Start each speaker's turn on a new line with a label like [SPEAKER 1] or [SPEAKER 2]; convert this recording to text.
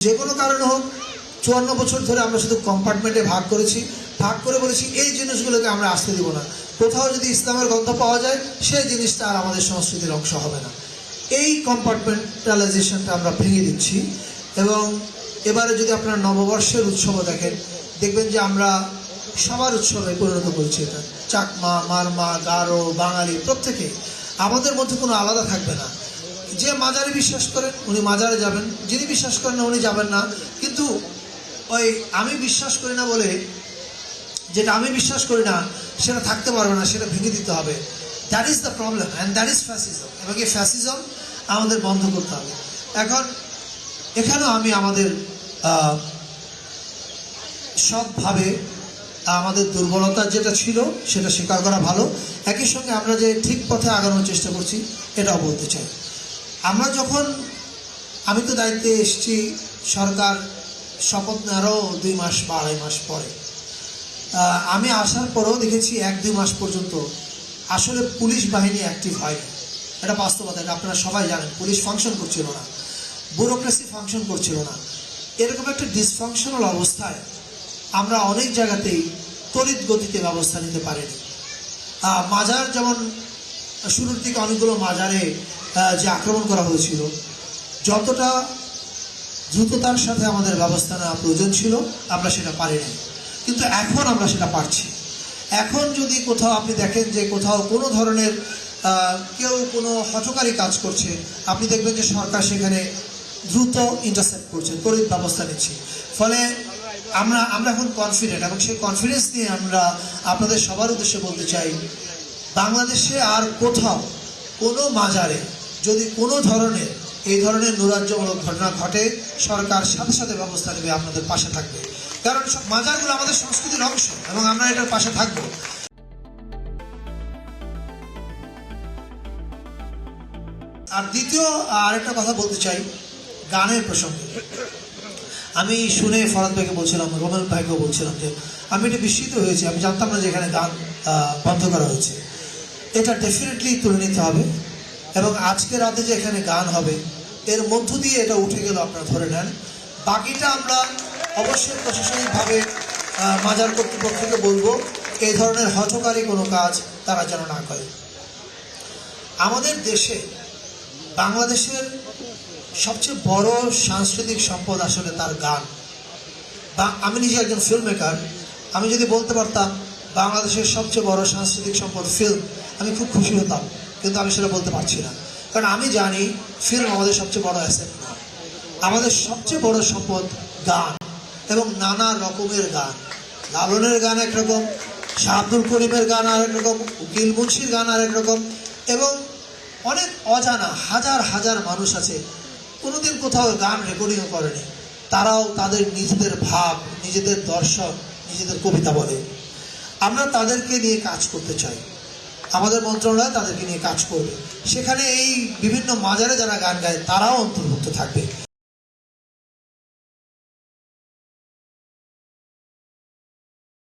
[SPEAKER 1] যে কোনো কারণে হোক 54 বছর ধরে আমরা শুধু কম্পার্টমেন্টে ভাগ করে বলেছি এই জিনিসগুলোকে আমরা আসতে দিব না। কোথাও যদি ইসলামের গন্ধ পাওয়া যায় সেই জিনিসটা আর আমাদের সংস্কৃতির অংশ হবে না। এই কম্পার্টমেন্টালাইজেশনটা আমরা ভেঙে দিচ্ছি। এবং এবারে যদি আপনারা নববর্ষের উৎসবও দেখবেন যে আমরা সবার উৎসবে পরিণত করছি। এটা চাকমা, মারমা, গারো, বাঙালি প্রত্যেকে আমাদের মধ্যে কোনো আলাদা থাকবে না। যে মাজারে বিশ্বাস করেন উনি মাজারে যাবেন, যিনি বিশ্বাস করেন না উনি যাবেন না। কিন্তু ওই আমি বিশ্বাস করি না বলে যেটা আমি বিশ্বাস করি না সেটা থাকতে পারবে না, সেটা ভেঙে দিতে হবে। That is the problem and that is fascism. এবং এই ফ্যাসিজম আমাদের বন্ধ করতে হবে। এখন এখানেও আমি আমাদের সৎভাবে আমাদের দুর্বলতা যেটা ছিল সেটা স্বীকার করা ভালো। একই সঙ্গে আমরা যে ঠিক পথে আগানোর চেষ্টা করছি এটাও বলতে চাই। আমি তো দায়িত্বে এসেছি সরকার শপথ নেওয়ারও 2 মাস বা 2.5 মাস পরে। আমি আসার পরেও দেখেছি 1-2 মাস পর্যন্ত আসলে পুলিশ বাহিনী অ্যাক্টিভ হয়নি। এটা বাস্তবতা, এটা আপনারা সবাই জানেন। পুলিশ ফাংশন করছিল না, ব্যুরোক্রেসি ফাংশন করছিল না। এরকম একটা ডিসফাংশনাল অবস্থায় আমরা অনেক জায়গাতেই তড়িৎ গতিতে ব্যবস্থা নিতে পারিনি। মাজার যেমন শুরুর দিকে অনেকগুলো মাজারে যে আক্রমণ করা হয়েছিল, যতটা দ্রুততার সাথে আমাদের ব্যবস্থা নেওয়া প্রয়োজন ছিল আমরা সেটা পারিনি। কিন্তু এখন আমরা সেটা পারছি। এখন যদি কোথাও আপনি দেখেন যে কোথাও কোনো ধরনের কেউ কোনো হঠকারী কাজ করছে, আপনি দেখবেন যে সরকার সেখানে দ্রুত ইন্টারসেপ্ট করছে, তড়িৎ ব্যবস্থা নিচ্ছে। ফলে আমরা এখন কনফিডেন্ট, এবং সেই কনফিডেন্স নিয়ে আমরা আপনাদের সবার উদ্দেশ্যে বলতে চাই, বাংলাদেশে আর কোথাও কোনো মাজারে যদি কোনো ধরনের এই ধরনের নৈরাজ্যমূলক ঘটনা ঘটে, সরকার সাথে সাথে ব্যবস্থা নেবে, আপনাদের পাশে থাকবে। কারণ মাজারগুলো আমাদের সংস্কৃতির অংশ এবং আমরা এটার পাশে থাকবো। আর দ্বিতীয় আরেকটা কথা বলতে চাই গানের প্রসঙ্গে। আমি শুনে ফরাদ ভাইকে বলছিলাম, রোমেল ভাইকেও বলছিলাম যে আমি এটা বিস্মিত হয়েছি। আমি জানতাম না যে এখানে গান বন্ধ করা হয়েছে। এটা ডেফিনেটলি তুলে নিতে হবে। এবং আজকে রাতে যে এখানে গান হবে এর মধ্য দিয়ে এটা উঠে গেল আপনারা ধরে নেন। বাকিটা আমরা অবশ্যই প্রশাসনিকভাবে মাজার কর্তৃপক্ষকে বলবো এই ধরনের হঠকারী কোনো কাজ তারা যেন না করে। আমাদের দেশে বাংলাদেশের সবচেয়ে বড় সাংস্কৃতিক সম্পদ আসলে তার গান। বা আমি নিজে একজন ফিল্ম মেকার, আমি যদি বলতে পারতাম বাংলাদেশের সবচেয়ে বড় সাংস্কৃতিক সম্পদ ফিল্ম, আমি খুব খুশি হতাম। কিন্তু আমি সেটা বলতে পারছি না, কারণ আমি জানি ফিল্ম আমাদের সবচেয়ে বড় অ্যাসেট না। আমাদের সবচেয়ে বড় সম্পদ গান, এবং নানা রকমের গান। লালনের গান একরকম, শাহ আব্দুল করিমের গান আরেক রকম, উকিল মুন্সির গান আরেক রকম, এবং অনেক অজানা হাজার হাজার মানুষ আছে কোনোদিন কোথাও গান রেকর্ডিংও করেনি। তারাও তাদের নিজেদের ভাব, নিজেদের দর্শন, নিজেদের কবিতা বলে। আমরা তাদেরকে নিয়ে কাজ করতে চাই, আমাদের মন্ত্রণালয় তাদেরকে নিয়ে কাজ করবে। সেখানে এই বিভিন্ন মাজারে যারা গান গায় তারাও অন্তর্ভুক্ত থাকবে।